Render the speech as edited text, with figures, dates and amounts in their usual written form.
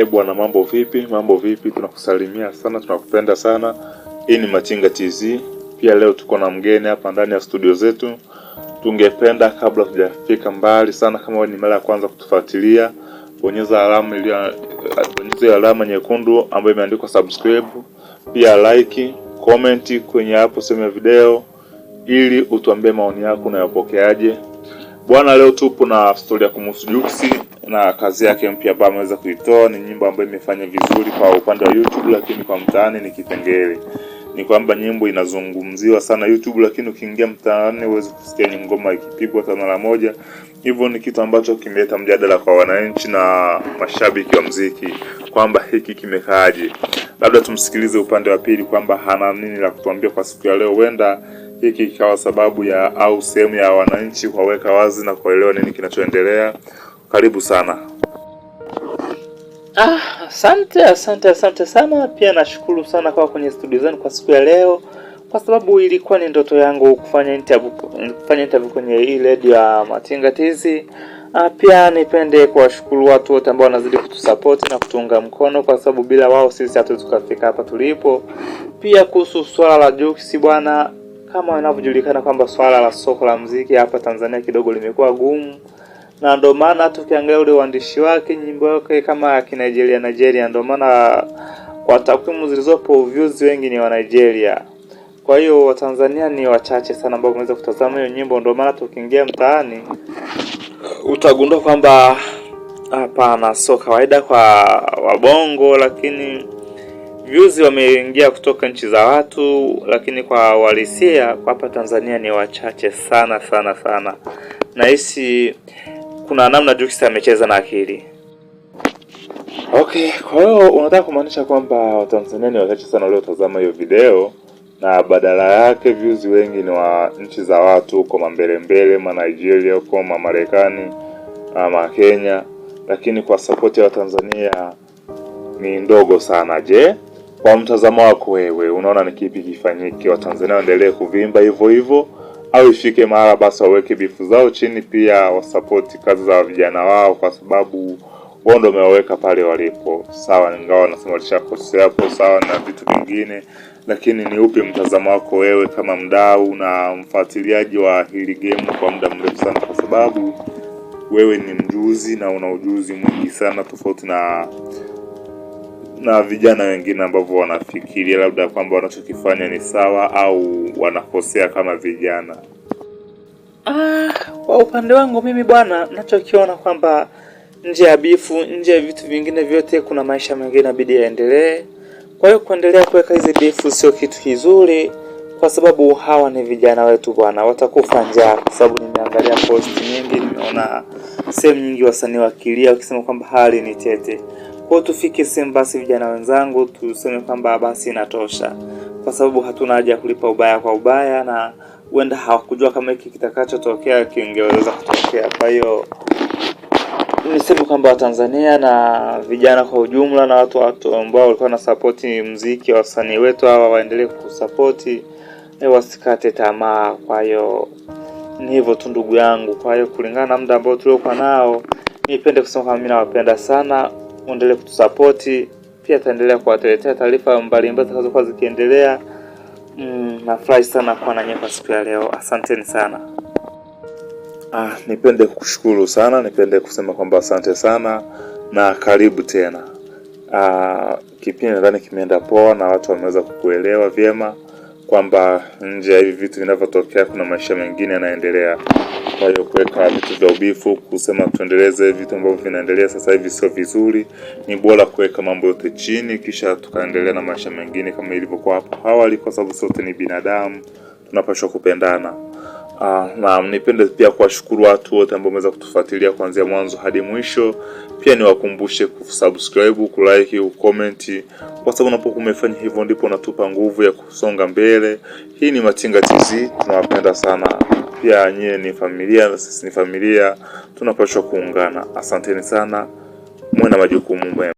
Bwana, mambo vipi? Mambo vipi? Tunakusalimia sana, tunakupenda sana. Hii ni Machinga TZ. Pia leo tuko na mgeni hapa ndani ya studio zetu. Tungependa kabla tujafika mbali sana, kama wewe ni mara ya kwanza kutufuatilia, bonyeza alama nyekundu ambayo imeandikwa subscribe. Pia like, comment kwenye hapo sehemu ya video ili utuambie maoni yako na yapokeaje. Bwana, leo tupo na story ya kumhusu Jux na kazi yake mpya ambayo ameweza kuitoa. Ni nyimbo ambayo imefanya vizuri kwa upande wa YouTube, lakini kwa mtaani ni kipengele. Ni kwamba nyimbo inazungumziwa sana YouTube, lakini ukiingia mtaani huwezi kusikia ngoma ikipigwa sana mara moja. Hivyo ni kitu ambacho kimeleta mjadala kwa wananchi na mashabiki wa muziki kwamba hiki kimekaaje. Labda tumsikilize upande wa pili kwamba hana nini la kutuambia kwa siku ya leo. Huenda hiki ikawa sababu ya au sehemu ya wananchi kuweka wazi na kuelewa nini kinachoendelea. Karibu sana. Asante sana. Pia nashukuru sana kwa kwenye studio zenu kwa siku ya leo, kwa sababu ilikuwa ni ndoto yangu kufanya interview kwenye hii radio ya Machinga TZ. Pia nipende kuwashukuru watu wote ambao wanazidi kutusupport na kutuunga mkono, kwa sababu bila wao sisi hatuwezi kufika hapa tulipo. Pia kuhusu swala la Jux bwana, kama inavyojulikana kwamba swala la soko la muziki hapa Tanzania kidogo limekuwa gumu, na ndio maana tukiangalia ule uandishi wake, nyimbo yake kama Nigeria, ndio maana kwa takwimu zilizopo views wengi ni wa Nigeria. Kwa hiyo Watanzania ni wachache sana ambao wameweza kutazama hiyo nyimbo. Ndio maana tukiingia mtaani utagundua kwamba hapana, sio kawaida kwa wabongo, lakini views wameingia kutoka nchi za watu, lakini kwa walisia kwa hapa Tanzania ni wachache sana. Nahisi kuna namna Jux amecheza na akili. Okay, kwa hiyo unataka kumaanisha kwamba Watanzania ni wachache sana waliotazama hiyo video, na badala yake views wengi ni wa nchi za watu huko mbele Nigeria, huko Marekani, Kenya, lakini kwa support ya Watanzania ni ndogo sana. Je, kwa mtazamo wako wewe unaona ni kipi kifanyike? Watanzania waendelee kuvimba hivyo au ifike mahali basi waweke bifu zao chini, pia wasupport kazi za vijana wao, kwa sababu wao ndio wameweka pale walipo? Sawa, ingawa nasema walishakosea hapo, sawa na vitu vingine, lakini ni upi mtazamo wako wewe kama mdau na mfuatiliaji wa hili game kwa muda mrefu sana, kwa sababu wewe ni mjuzi na una ujuzi mwingi sana, tofauti na vijana wengine ambao wanafikiria labda kwamba wanachokifanya ni sawa au wanakosea kama vijana. Kwa upande wangu mimi bwana, ninachokiona kwamba nje ya bifu, nje ya vitu vingine vyote, kuna maisha mengine inabidi yaendelee. Kwa hiyo kuendelea kuweka hizi bifu sio kitu kizuri, kwa sababu hawa ni vijana wetu bwana, watakufa njaa. Kwa sababu nimeangalia post nyingi, nimeona sehemu nyingi wasanii wakilia wakisema kwamba hali ni tete. Kwa tufike sehemu basi vijana wenzangu tuseme kwamba basi inatosha, kwa sababu hatuna haja kulipa ubaya kwa ubaya, na huenda hawakujua kama hiki kitakachotokea kingeweza kutokea. Kwa hiyo niseme kwamba Watanzania na vijana kwa ujumla na watu ambao walikuwa na support muziki wa wasanii wetu hawa waendelee kusupport, wasikate tamaa. Kwa hiyo ni hivyo tu ndugu yangu. Kwa hiyo kulingana na muda ambao tuliokuwa nao, nipende kusema kama mimi nawapenda sana, muendelee kutusupport. Pia taendelea kuwaletea taarifa mbalimbali zitakazokuwa zikiendelea. Nafurahi sana kwa nanyi kwa siku ya leo. Asanteni sana. Nipende kukushukuru sana, nipende kusema kwamba asante sana na karibu tena. Kipindi nadhani kimeenda poa na watu wameweza kukuelewa vyema kwamba nje ya hivi vitu vinavyotokea kuna maisha mengine yanaendelea. Kwa hiyo kuweka vitu vya ubifu, kusema tuendeleze vitu ambavyo vinaendelea sasa hivi sio vizuri. Ni bora kuweka mambo yote chini kisha tukaendelea na maisha mengine kama ilivyokuwa hapo awali, kwa sababu sote ni binadamu, tunapaswa kupendana. Na nipende pia kuwashukuru watu wote ambao wameweza kutufuatilia kuanzia mwanzo hadi mwisho. Pia niwakumbushe kusubscribe, kulike, kucomment, kwa sababu unapokuwa umefanya hivyo ndipo unatupa nguvu ya kusonga mbele. Hii ni Machinga TZ, tunawapenda sana. Pia nyie ni familia na sisi ni familia, tunapaswa kuungana. Asanteni sana, muwe na majukumu mema.